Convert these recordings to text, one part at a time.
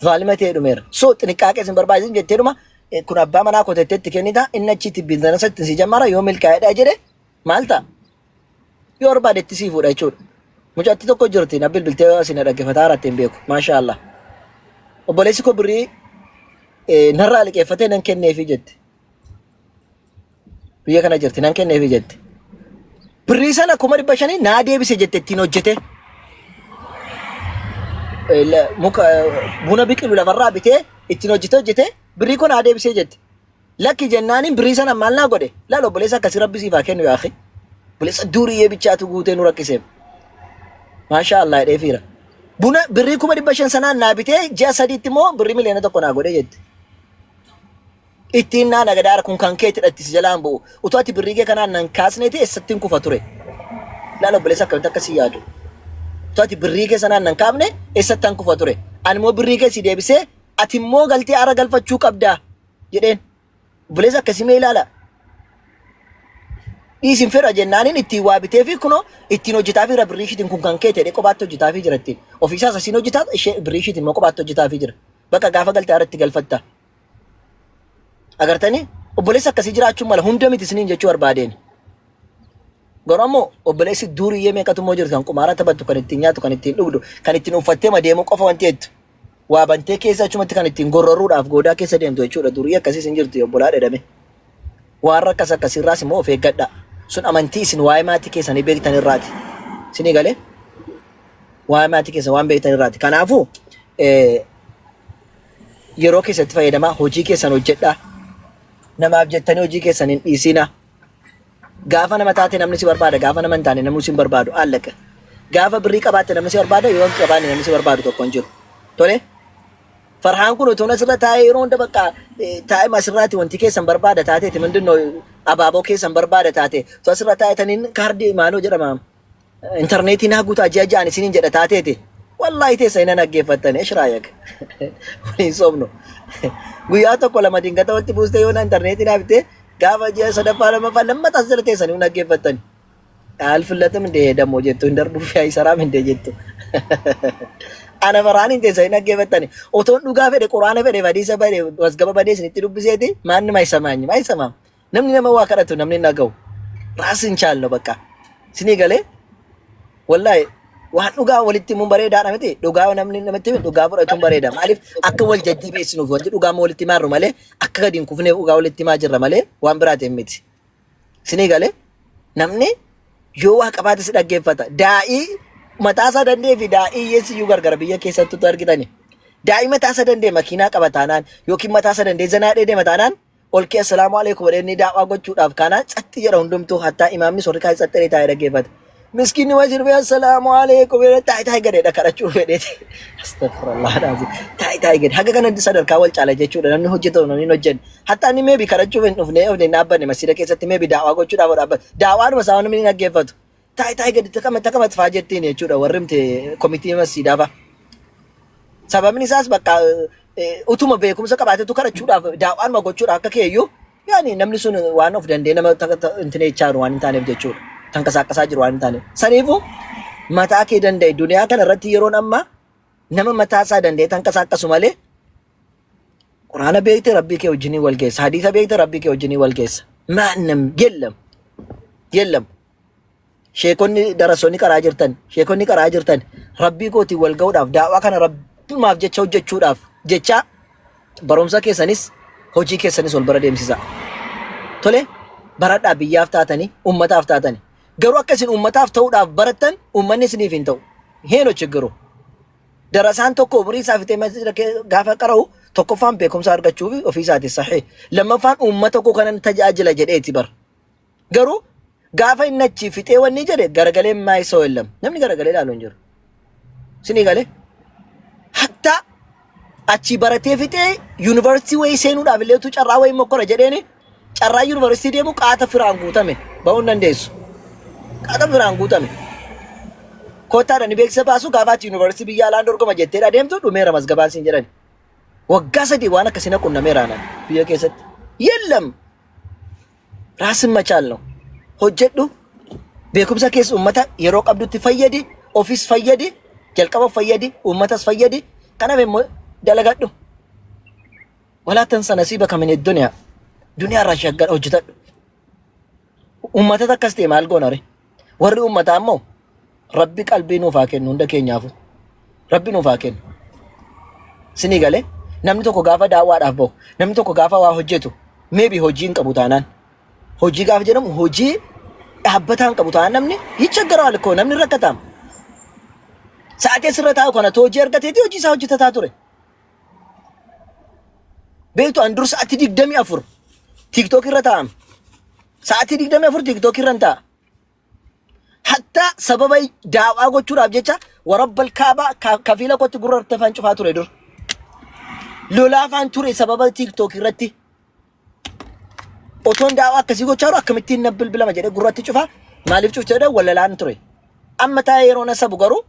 Zalimatee dhumeera. So xixiqqaaqee sin barbaachisin jetteedhuma kun abbaa manaa koteetteetti kennita inni achitti biizinasatti si jammara yoo milkaa'eedha jedhe maal ta'a? Yoo barbaadetti sii fuudha jechuudha. Mucatti tokko jirti na bilbiltee isin dhaggeeffataa irratti hin beeku. Maashaallah. Obboleessi koo birrii narraa liqeeffatee nan kenneefi jette. Biyya kana jirti nan kenneefi jette. Birrii sana 500 naa deebise jette ittiin hojjete. Muka buna biqilu lafarraa bitee ittiin hojjete birrii kun naa deebisee jette. Lakki jennaaniin birrii sana maal naa godhe? Laala obboleessa akkasii rabbi siif haa kennu yaa akhi. Obboleessa duriyyee bichaatu guutee nu rakkiseef. Maashaallah dheefiira. Buna birrii 500 sanaan naa bitee ji'a sadiitti immoo birrii miliyoona 1 naa godhe jette. Ittiin naa nagadaara kun kan keetti dhatti si jalaan bu'u. Utuu ati birrii kee kanaan nan kaasneeti eessattiin kufa ture. Laala obboleessa akkamitti akkasii yaadu. Utuu ati birrii kee sanaan nan kaafne eessattaan kufa ture. Ani immoo birrii kee si deebisee ati immoo galtee ara galfachuu qabdaa jedheen. Obboleessa akkasii mee ilaala. Dhiisin fedha jennaaniin ittiin waa bitee fi kunoo ittiin hojjetaa fi birrii ishiitiin kun kan kee ta'e kophaatti hojjetaa fi jira ittiin. Ofiisaas asiin hojjetaa ishee birrii ishiitiin immoo kophaatti hojjetaa fi jira. Bakka gaafa galtee irratti galfatta. Agartanii obboleessa akkasii jiraachuun mala hunda miti isiniin jechuu barbaadeen. Garuu ammoo obboleessi duriyyee meeqatu immoo jirtu kan qumaara taphattu kan ittiin nyaatu kan ittiin dhugdu kan ittiin uffattee madeemuu qofa wanti jettu. Waa bantee keessa achumatti kan ittiin gorroruudhaaf goodaa keessa deemtu jechuudha. Duriyyee akkasii isin jirtu obbolaa dhedhame. Waan rakkas akkasiirraas immoo of eeggadha. Sun amantii isin waa'ee maatii keessanii beektan irraati. Isinii galee? Waa'ee maatii keessan waan beektan irraati. Kanaafuu yeroo keessatti fayyadamaa hojii keessan hojjedhaa. Namaaf jettanii hojii keessan hin dhiisina. Gaafa nama taate namni si barbaada, gaafa nama hin taane namni si hin barbaadu. Allaqa. Gaafa birrii qabaatte namni si barbaada, yoo hin qabaanne namni si barbaadu tokko hin jiru. Tole? Farhaan kun utuu asirra taa'ee yeroo hunda bakka taa'ee asirraatti wanti keessan barbaada taateeti mindinoo abaaboo keessan barbaada taate. Utuu asirra taa'etaniin kaardii maaloo jedhama. Intarneetiin haa guutaa ji'a ja'an isiniin jedha taateeti. Wallaahi teessa hin dhaggeeffattan shiraayak. Waliin soomnu. Guyyaa tokko lama dingata walitti buustee yoo intarneetiin haftee gaafa ji'a sadaffaa lamaffaa lammatas jala teessanii hin dhaggeeffattan. Alfillatam indee dammoo jettu hin darbuuf yaa isaraam indee jettu. Ana baraan hin teessa hin dhaggeeffattan. Otoon dhugaa fedhe quraana fedhe badiisa fedhe wasgaba badee isinitti dubbiseeti maanni maayisamaanyi maayisamaam. Namni nama waa kadhatu namni hin dhaga'u. Raas hin chaalno bakka. Isinii galee wallaahi waan dhugaa walitti mun bareedaadha miti dhugaa namni namatti dhugaa fudhatuun bareeda maaliif akka wal jajjabeessinuuf wanti dhugaa walitti maarru malee akka gadi hin kufneef dhugaa walitti maa jirra malee waan biraatiin miti. Isinii galee namni yoo waa qabaate si dhaggeeffata daa'ii mataasaa danda'ee fi daa'ii yeessiyyuu gargara biyya keessattuu argitani. Daa'ii mataasaa danda'e makiinaa qaba taanaan yookiin mataasaa danda'e zanaa dheedee taanaan ol kee assalaamu alaikum jedhanii daawwaa gochuudhaaf kaanaan catti jedha hundumtuu hattaa imaamni sorri kaa'ee xaxxee taa'ee dhaggeeffata. Miskiinni wajjin biyya assalaamu alaikum taa'ee gadheedha kadhachuu fedheeti. Astagfirullah naasi taa'ee gadhe haga kana sadarkaa wal caala jechuudha namni hojjetu namni hojjennu hatta inni meebi kadhachuuf hin dhufne hin dhaabbanne masjida keessatti meebi daawwaa gochuudhaaf dhaabbatu daawwaadhuma isaa namni hin dhaggeeffatu taa'ee gadhe takkamatti faa jettiin jechuudha warri miti komitii masjidaafaa. Sababni isaas bakka utuma beekumsa qabaatetu kadhachuudhaaf daawwaadhuma gochuudhaaf akka keeyyuu yaani namni sun waan of danda'e nama intineechaa waan hin taaneef jechuudha. Tankasaaqqasaa jiru waan hin taaneef. Saniifuu mataa kee danda'e duniyaa kana irratti yeroon amma nama mataa isaa danda'e tankasaaqqasu malee quraana beekte rabbii kee wajjinii wal geessa. Hadiisa beekte rabbii kee wajjinii wal geessa. Maannam yellam. Sheekonni darasoonni karaa jirtan rabbii kootiin wal ga'uudhaaf daawwaa kana rabbimaaf jecha hojjechuudhaaf jecha barumsa keessanis hojii keessanis wal bira deemsisa. Tole baradhaa biyyaaf taatanii ummataaf taatanii. Garuu akkasiin ummataaf ta'uudhaaf barattan ummanni isiniif hin ta'u. Heeno chiggiru. Darasaan tokko umurii isaa fitee gaafa qara'u tokkoffaan beekumsa argachuuf ofiisaati sahee. Lammaffaan uummata koo kanan tajaajila jedheeti bar. Garuu gaafa inni achi fitee wanni jedhe garagalee maayisoo illam. Namni garagalee ilaalu hin jiru. Isinii galee? Hatta achi baratee fitee yuunivarsiitii wayii seenuudhaaf illeetu carraa wayii mokkora jedheeni carraa yuunivarsiitii deemu qaata firaan guutame ba'uu hin dandeessu. Qaata firaan guutame. Koottaadhaan beeksisa baasu gaafaatti yuunivarsiitii biyya alaan dorgoma jetteedha deemtu dhumeera masgabaan siin jedhani. Waggaa sadii waan akkasina qunnameeraan biyya keessatti. Yellam. Raasin machaal no. Hojjedhu beekumsa keessa uummata yeroo qabdutti fayyadi, ofis fayyadi, jalqaba fayyadi, uummatas fayyadi. Kanaaf immoo dalagadhu ولا تنسى نصيبك من الدنيا دنيا راشقة hojjetadhu ummata takkas ta'e maal goonare warri ummataa ammoo rabbi qalbii nuuf haa kennu hunda keenyaafu rabbi nuuf haa kennu sinii galee namni tokko gaafa daawwaadhaaf bahu namni tokko gaafa waa hojjetu maybe hojii hin qabu taanaan hojii gaafa jedhamu hojii dhaabbataa hin qabu taanaan namni hichaggaraa alkoo namni rakkataam sa'aatii asirra taa'u kana hojii argateeti hojii isaa hojjetataa ture beektu an dur sa'aatii 24 tiktok irra taa'am sa'aatii 24 tiktok irra ta'a hatta sababa daawaa gochuudhaaf jecha warabbal kaabaa kafiila kotti gurratti afaan cufaa ture dur lolaafaan ture sababa tiktok irratti otoon daawaa akkasii gochaa akkamittiin na bilbilama jedhee gurratti cufaa maaliif cuftee wallalaan ture amma taa'ee yeroo na sabu garuu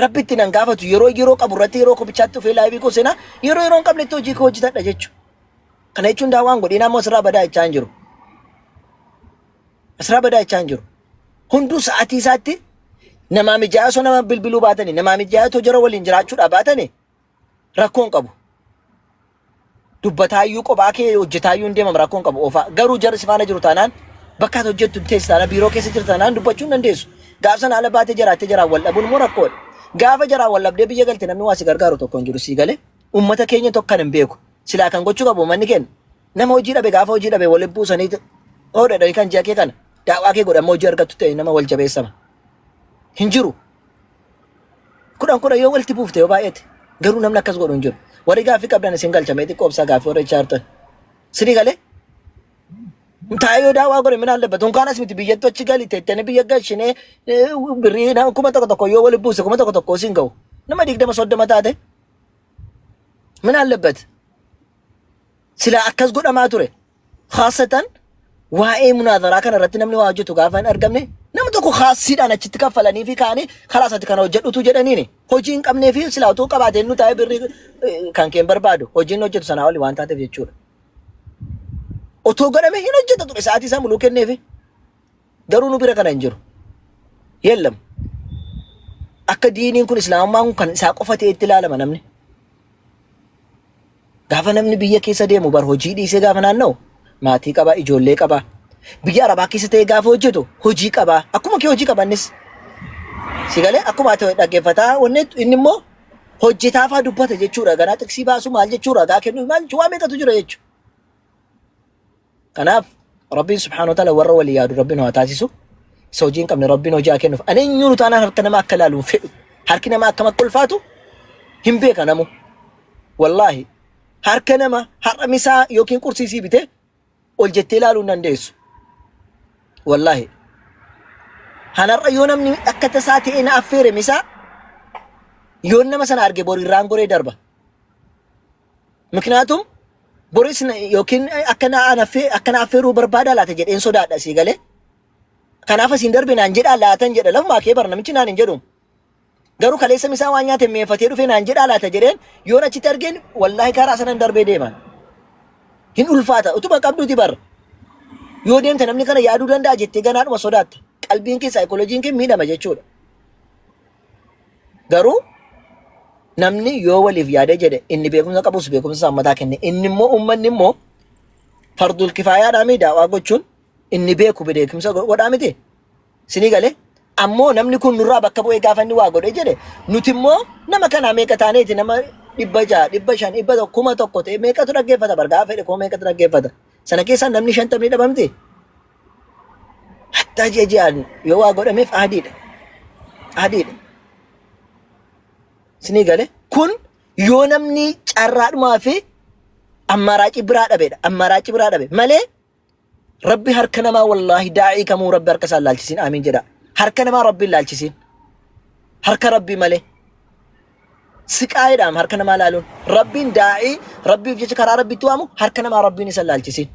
rabbitti nan gaafatu yeroo qabu irratti yeroo kobichaatti dhufee laayivii koo seenaa yeroo hin qabnetti hojii koo hojjetadha jechuudha. Kana jechuun daawaan godhina ammoo asirraa badaa jechaa hin jiru. Asirraa badaa jechaa hin jiru. Hunduu sa'aatii isaatti namaa mijaa'aa osoo nama bilbiluu baatanii namaa mijaa'aa osoo jara waliin jiraachuudhaa baatanii rakkoon qabu. Dubbataayyuu qophaa kee hojjetaayyuu hin deemam rakkoon qabu oofaa garuu jara si faana jiru taanaan bakka ati hojjettu teessi taanaan biiroo keessa jirtu taanaan dubbachuu hin dandeessu. Gaafsan ala baatee jaraattee jaraan wal dhabuun immoo rakkoodha. Gaafa jaraan wal dhabdee biyya galte namni waa si gargaaru tokko hin jiru sii galee ummata keenya tokko kan hin beeku. Silaa kan gochuu qabu manni kenna nama hojii dhabe gaafa hojii dhabe waliin buusanii oodha kan ji'a kee kana daawaa kee godhama hojii argattu ta'e nama wal jabeessama hin jiru kudhan yoo walitti buufte yoo baay'ate garuu namni akkas godhu hin jiru warri gaaffii qabdan isin galchamee xiqqoo obsaa gaaffii warra chaartan sidii galee taa'ee yoo daawaa godhe min allabbat unkaanas miti biyyattu achi gali teettanii biyya galchinee birrii kuma tokko yoo waliin buuse kuma tokko isin ga'u nama 20-30 taate min allabbat sila akkas godhamaa ture khaasatan waa'ee munaadaraa kana irratti namni waa hojjetu gaafa hin argamne nama tokko khaasiidhaan achitti kaffalanii fi kaanii khalaasatti kana hojjedhutu jedhaniini hojii hin qabnee fi sila utuu qabaatee nu taa'ee birrii kan keen barbaadu hojiin hojjetu sanaa oli waan taateef jechuudha. Otoo godhame hin hojjeta ture sa'aatii isaa muluu kenneefi garuu nu bira kana hin jiru. Yellam akka diiniin kun islaamummaan kan isaa qofa ta'etti ilaalama namni. Gaafa namni biyya keessa deemu bar hojii dhiisee gaafa naanna'u maatii qaba ijoollee qaba biyya arabaa keessa ta'ee gaafa hojjetu hojii qaba akkuma kee hojii qabannis si galee akkuma ati dhaggeeffataa wanni inni immoo hojjetaafaa dubbata jechuudha ganaa xiqsii baasu maal jechuudha gaa kennu maal waa meeqatu jira jechuudha. Kanaaf rabbiin subhaanahu wa ta'ala warra walii yaadu rabbiin haa taasisu isa hojii hin qabne rabbiin hojii haa kennuuf ani eenyuun taanaan harka namaa akka ilaaluun fedhu harki namaa akkam akka ulfaatu hin beeka namu wallaahi. Harka nama har'a misaa yookiin qursiisii bitee ol jettee ilaaluu hin dandeessu. Wallaahi. Hanarra yoo namni akka tasaa ta'ee na affeere misaa yoo nama sana arge bori irraan goree darba. Miknaatum boris yookiin akka na affeeruu barbaada laata jedheen sodaadha sii galee. Kanaaf asiin darbe naan jedhaa laatan jedha lafumaa kee bara namichi naan hin jedhu. Garuu kaleessa misaa waan nyaate meeffatee dhufee naan jedhaa laata jedheen yoon achitti argeen wallaahi karaa sanan darbee deeman. Hin ulfaata utuma qabduuti barra. Yoo deemte namni kana yaaduu danda'a jettee ganaadhuma sodaatta. Qalbiin kee saayikolojiin kee miidhama jechuudha. Garuu namni yoo waliif yaadee jedhe inni beekumsa qabus beekumsa sammataa kenne inni immoo uummanni immoo fardul kifaayaadhaan daawaa gochuun inni beeku beekumsa godhaa miti. Sinii galee ammoo namni kun nurraa bakka bu'ee gaafa inni waa godhe jedhe nuti immoo nama kanaa meeqa taaneeti nama 600, 500, 100 ta'e meeqatu dhaggeeffata bar gaafa fedhe koo meeqatu dhaggeeffata sana keessaa namni 50 dhabamti. Hatta jeejaan yoo waa godhameef adiidha. Sinii galee kun yoo namni carraadhumaa fi ammaraaci biraa dhabe malee rabbi harka namaa wallaahi daa'ii kamuu rabbi harka isaan laalchisiin amiin jedha. Harka namaa rabbiin laalchisiin harka rabbii malee siqaayiidhaan harka namaa laaluun rabbiin daa'ii rabbiif jecha karaa rabbitti waamu harka namaa rabbiin isa laalchisiin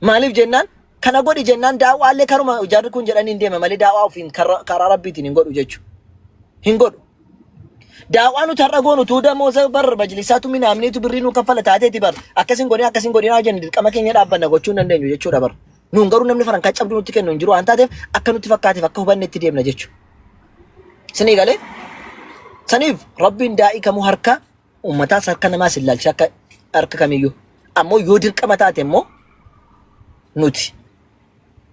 maaliif jennaan kana godhi jennaan daawwaallee karuma jarri kun jedhanii hin deema malee daawwaa ofiin karaa rabbiitiin hin godhu jechuudha hin godhu. Daawwaa nuti har'a goonu tuu damoosa bar majlisaatu minaamneetu birrii nu kaffala taateeti bar akkasin godhina jenni dirqama keenya dhaabbanna gochuu hin dandeenyu jechuudha bar. Nuun garuu namni farankaa cabdu nutti kennu hin jiru waan taateef akka nutti fakkaateef akka hubanne itti deemna jechuudha. Sinii galee saniif rabbiin daa'ii kamuu harka ummataas harka namaas hin ilaalcha akka harka kamiyyuu. Ammoo yoo dirqama taate immoo nuti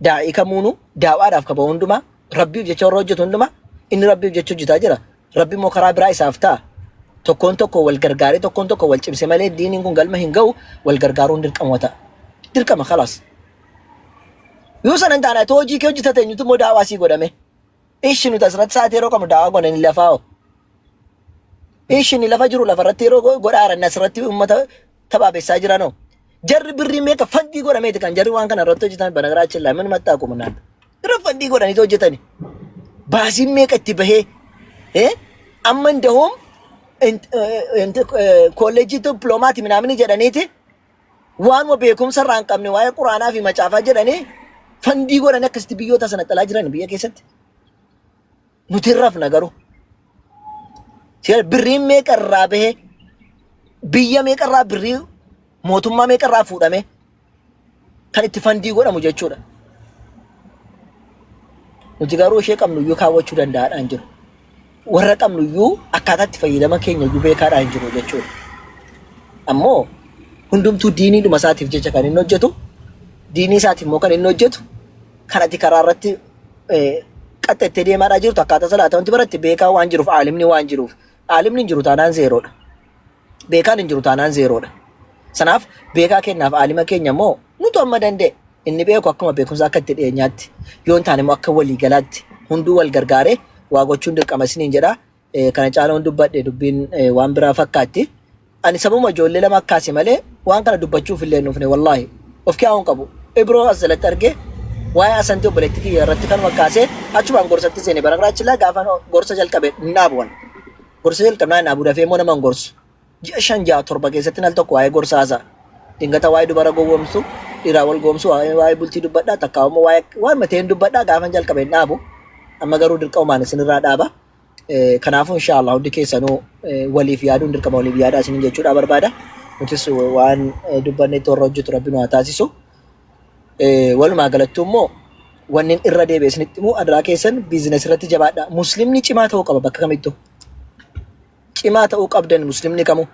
daa'ii kamuunu daawwaadhaaf qaba hundumaa rabbiif jecha warra hojjetu hundumaa inni rabbiif jecha hojjetaa jira. Rabbi immoo karaa biraa isaaf ta'a. Tokkoon tokko wal gargaaree tokkoon tokko wal cimse malee diiniin kun galma hin ga'u wal gargaaruun dirqama ta'a. Dirqama khalaas. Yoo sanan taana too hojii kee hojjetate eenyutu immoo daawwaa sii godhame. Ishi nuti asirratti sa'aatii yeroo qabnu daawwaa godhanii lafaa'o. Ishi ni lafa jiru lafarratti yeroo godhaaran asirratti uummata taphaabessaa jiranoo. Jarri birrii meeqa fandii godhameeti kan jarri waan kana irratti hojjetan banagaraachin laa min maxxaa qumunaan. Irra fandii godhaniitu hojjetani. Baasiin meeqa itti bahee amma indahoom kolleejjii dippiloomaati minaamini jedhaniiti waanuma beekumsa irraa hin qabne waa'ee quraanaa fi macaafaa jedhanii fandii godhanii akkasitti biyyoota sana xalaa jiran biyya keessatti. Nuti hin rafna garuu. Birriin meeqa irraa bahee biyya meeqa irraa birrii mootummaa meeqa irraa fuudhame kan itti fandii godhamu jechuudha. Nuti garuu ishee qabnu iyyuu kaawwachuu danda'aadhaan jiru. Warra qabnu iyyuu akkaataa itti fayyadama keenya iyyuu beekaadhaan jiru jechuudha. Ammoo hundumtuu diiniidhuma isaatiif jecha kan inni hojjetu diinii isaatiif immoo kan inni hojjetu kan ati karaa irratti qaxxattee deemaadhaa jirtu akkaataa salaata wanti biratti beekaa waan jiruuf aalimni waan jiruuf aalimni hin jiru taanaan zeeroodha. Beekaan hin jiru taanaan zeeroodha. Sanaaf beekaa kennaaf aalima keenya immoo nutu amma danda'e inni beeku akkuma beekumsa akka itti dhiyeenyaatti yoo hin taane immoo akka waliigalaatti hunduu wal gargaaree waa gochuun dirqama isiniin jedha. Kana caalaan dubbadhe dubbiin waan biraa fakkaatti. Ani sababuma ijoollee lama akkaasi malee waan kana dubbachuuf illee nuufne wallaahi of kiyaa'uun qabu. Ibroo as jalatti argee waa'ee asantii obboleettii kiyya irratti kan makkaasee achumaan gorsatti seene baragaraachilaa gaafa gorsa jalqabe hin dhaabuwan. Gorsa jalqabnaa hin dhaabuu dafee immoo nama hin gorsu. Ji'a 5-7 keessatti al tokko waa'ee gorsa haasa'a. Dingata waa'ee dubara gowwoomsu dhiiraa wal goomsu waa'ee bultii dubbadhaa takkaa immoo waan mateen dubbadhaa gaafa jalqabe hin dhaabu. Amma garuu dirqamaan isinirraa dhaaba. Kanaafuu inshaallah hundi keessanuu waliif yaaduun dirqama waliif yaadaa isiniin jechuudha barbaada. Nutis waan dubbanneetti warra hojjetu rabbi nu haa taasisu. Walumaa galatti immoo wanni irra deebi'ee isinitti immoo adraa keessan biizinesi irratti jabaadha. Muslimni cimaa ta'uu qaba bakka kamittuu. Cimaa ta'uu qabdan muslimni kamuu.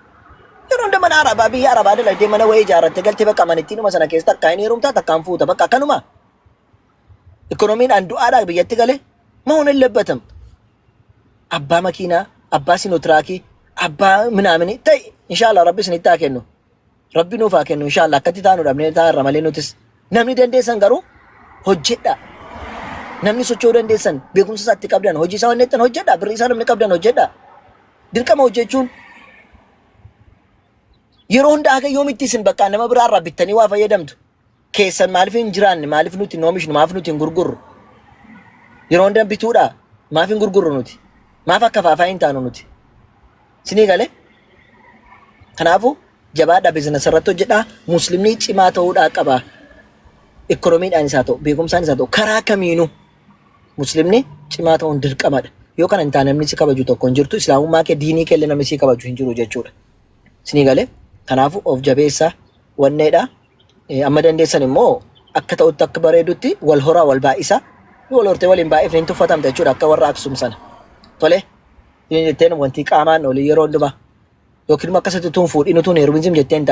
Yeroo hunda mana arabaa biyya arabaa dalagdee mana wayii ijaarrattee galtee bakka amanittiinuma sana keessa takkaa hin heerumtaa takkaan fuuta bakka akkanuma. Ikoonomiidhaan du'aadhaa biyyatti galee mahuun hin lebbatam. Abbaa makiinaa, abbaa sinotiraakii, abbaa minaamini ta'e inshaallah rabbi isinitti haa kennu. Rabbi nuuf haa kennu inshaallah akkatti taanu dhabnee taa'arra malee nutis. Namni dandeessan garuu hojjedha. Namni socho'uu dandeessan beekumsa isaatti qabdan hojii isaa wanneettan hojjedha. Birrii isaa namni qabdan hojjedha. Dirqama hojjechuun yeroo hunda akka yoomitti isin bakka nama biraarraa bittanii waa fayyadamtu. Keessan maaliif hin jiraanne maaliif nuti hin oomishnu maaf nuti hin gurgurru. Yeroo hunda bituudha maaf hin gurgurru nuti. Maaf akka faafaa hin taanu nuti. Sinii galee. Kanaafuu jabaadhaa biizinasa irratti hojjedhaa. Muslimni cimaa ta'uudhaa qaba. Ikoonomiidhaan isaa ta'u beekumsaan isaa ta'u karaa kamiinuu muslimni cimaa ta'uun dirqamadha. Yoo kana hin taane namni si kabaju tokko hin jirtu islaamummaa kee diinii kee illee namni si kabaju hin jiru jechuudha. Sinii galee. Kanaafuu of jabeessaa wanneedha. Amma dandeessan immoo akka ta'utti akka bareedutti wal horaa wal baay'isaa. Wal hortee waliin baay'ifne hin tuffatamta jechuudha akka warra Aksum sana. Tole. Jetteen wanti qaamaan olii yeroo hundumaa yookiin akkasitti tuun fuudhinu tuun heeruminzim jetteen